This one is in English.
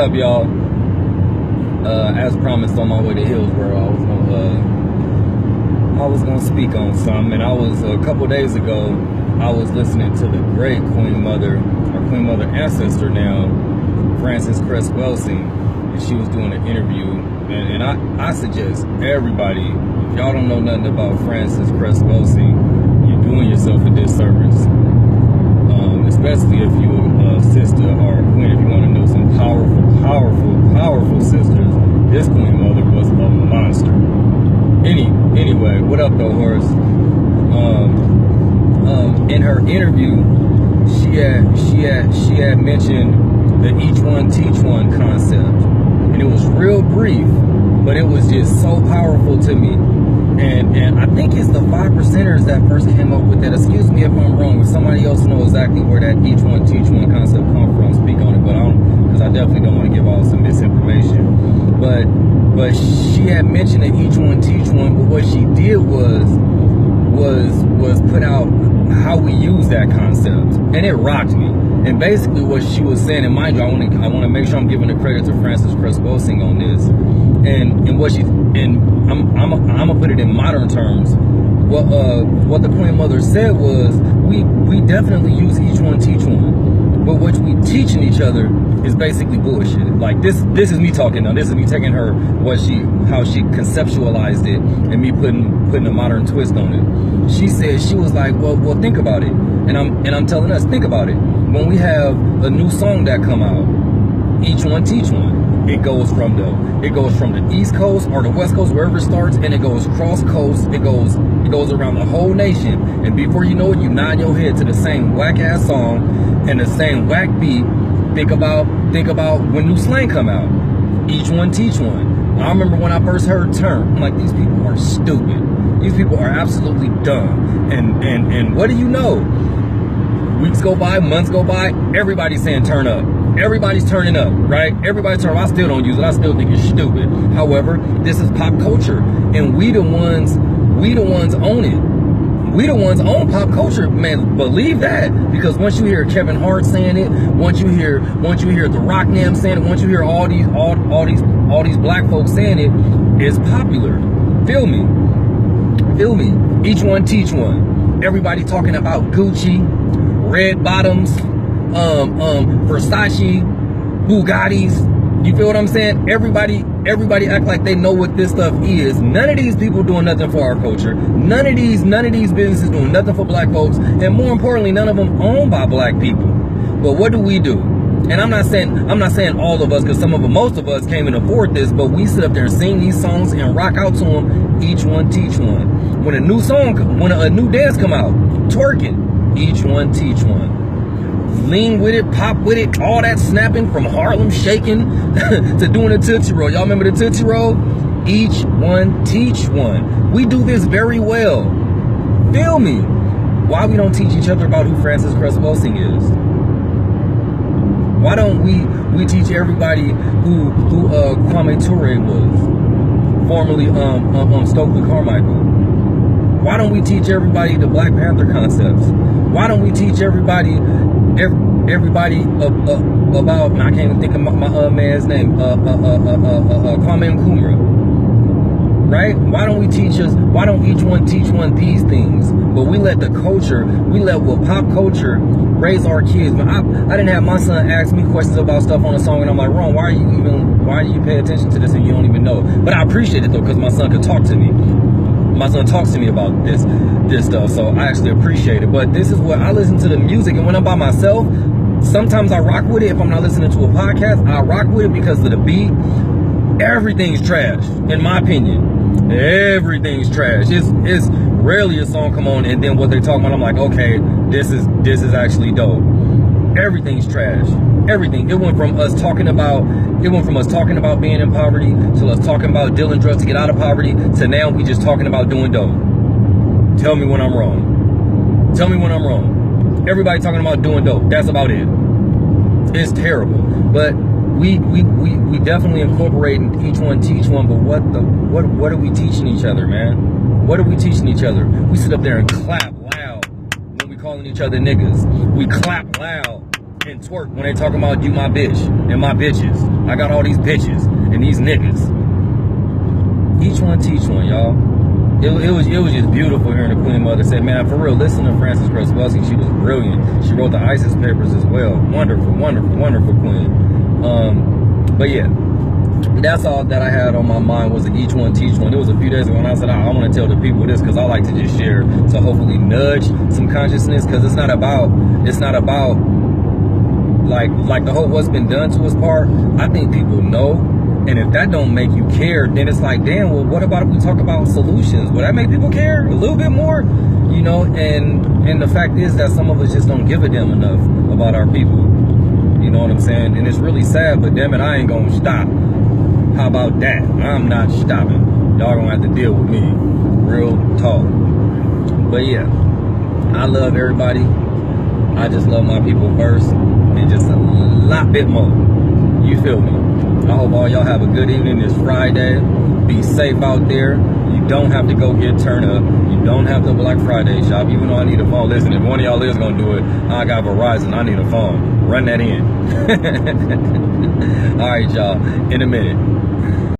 up, y'all? As promised, on my way to Hillsboro, I was gonna speak on something, and I was a couple days ago. I was listening to the great Queen Mother, or Queen Mother ancestor now, Frances Cress Welsing, and she was doing an interview. And I suggest everybody, if y'all don't know nothing about Frances Cress Welsing, you're doing yourself a disservice. Especially if you're a sister or a queen, if you want to know some powerful sisters, this Queen Mother was a monster. Anyway, what up though, Horace? In her interview, she had mentioned the each one teach one concept, and it was real brief, but it was just so powerful to me. And I think it's the 5%ers that first came up with that. Excuse me if I'm wrong. If somebody else knows exactly where that each one teach one concept come from, speak on it. But I don't, because I definitely don't want to give out some misinformation. But she had mentioned that each one teach one. But what she did was put out how we use that concept, and it rocked me. And basically what she was saying, and mind you, I want to make sure I'm giving the credit to Frances Cress Welsing on this. And what she, and I'm gonna put it in modern terms. What the Queen Mother said was, we definitely use each one teach one, but what we teaching each other is basically bullshit. Like this is me talking now. This is me taking her how she conceptualized it and me putting a modern twist on it. She said, she was like, well think about it, and I'm telling us, think about it. When we have a new song that come out, each one teach one. It goes from the East Coast or the West Coast, wherever it starts, and it goes cross coast. It goes around the whole nation. And before you know it, you nod your head to the same whack ass song and the same whack beat. Think about when new slang come out. Each one teach one. I remember when I first heard "turn," I'm like, these people are stupid. These people are absolutely dumb. And what do you know? Weeks go by, months go by, everybody's saying turn up. Everybody's turning up, right? Everybody's turning up. I still don't use it. I still think it's stupid. However, this is pop culture, and we the ones own it. We the ones own pop culture, man. Believe that, because once you hear Kevin Hart saying it, once you hear The Rock Nam saying it, once you hear all these black folks saying it, it's popular. Feel me? Each one teach one. Everybody talking about Gucci, red bottoms, Versace, Bugattis. You feel what I'm saying? Everybody act like they know what this stuff is. None of these people doing nothing for our culture. None of these businesses doing nothing for black folks, and more importantly, none of them owned by black people. But what do? And I'm not saying all of us, because most of us can't even afford this, but we sit up there and sing these songs and rock out to them. Each one teach one. When a new dance come out, twerking, each one teach one. Lean with it, pop with it, all that snapping from Harlem shaking to doing a Tootsie Roll. Y'all remember the Tootsie Roll? Each one teach one. We do this very well. Feel me? Why we don't teach each other about who Frances Cress Welsing is? Why don't we teach everybody who Kwame Ture was, formerly Stokely Carmichael? Why don't we teach everybody the Black Panther concepts? Why don't we teach everybody about, I can't even think of my man's name, Kwame Nkrumah, right? Why don't each one teach one these things? But we let pop culture raise our kids. Man, I didn't have my son ask me questions about stuff on a song, and I'm like, Ron, why do you pay attention to this and you don't even know? But I appreciate it though, because my son could talk to me. My son talks to me about this stuff, so I actually appreciate it. But this is what I listen to the music, and when I'm by myself, sometimes I rock with it. If I'm not listening to a podcast, I rock with it because of the beat. Everything's trash, in my opinion. Everything's trash. It's rarely a song come on and then what they talking about, I'm like, okay, this is actually dope. Everything's trash. Everything. It went from us talking about being in poverty to us talking about dealing drugs to get out of poverty to now we just talking about doing dope. Tell me when I'm wrong. Tell me when I'm wrong. Everybody talking about doing dope. That's about it. It's terrible. But we definitely incorporating each one teach one, but what are we teaching each other, man? What are we teaching each other? We sit up there and clap loud when we calling each other niggas. We clap loud and twerk when they talking about you my bitch and my bitches. I got all these bitches and these niggas. Each one teach one, y'all. It was just beautiful hearing the Queen Mother say, man, for real, listen to Frances Cress Welsing. She was brilliant. She wrote the ISIS papers as well. Wonderful, wonderful, wonderful queen. But yeah, that's all that I had on my mind was each one teach one. It was a few days ago when I said, I want to tell the people this because I like to just share to hopefully nudge some consciousness, because it's not about like the whole what's been done to us part. I think people know. And if that don't make you care, then it's like, damn, well, what about if we talk about solutions? Will that make people care a little bit more? You know, and the fact is that some of us just don't give a damn enough about our people. You know what I'm saying? And it's really sad, but damn it, I ain't gonna stop. How about that? I'm not stopping. Y'all gonna have to deal with me. Real talk. But yeah, I love everybody. I just love my people first, and just a lot bit more. You feel me? I hope all y'all have a good evening. It's Friday. Be safe out there. You don't have to go get turned up. You don't have to Black Friday shop, even though I need a phone. Listen, if one of y'all is gonna do it, I got Verizon. I need a phone. Run that in. All right, y'all. In a minute.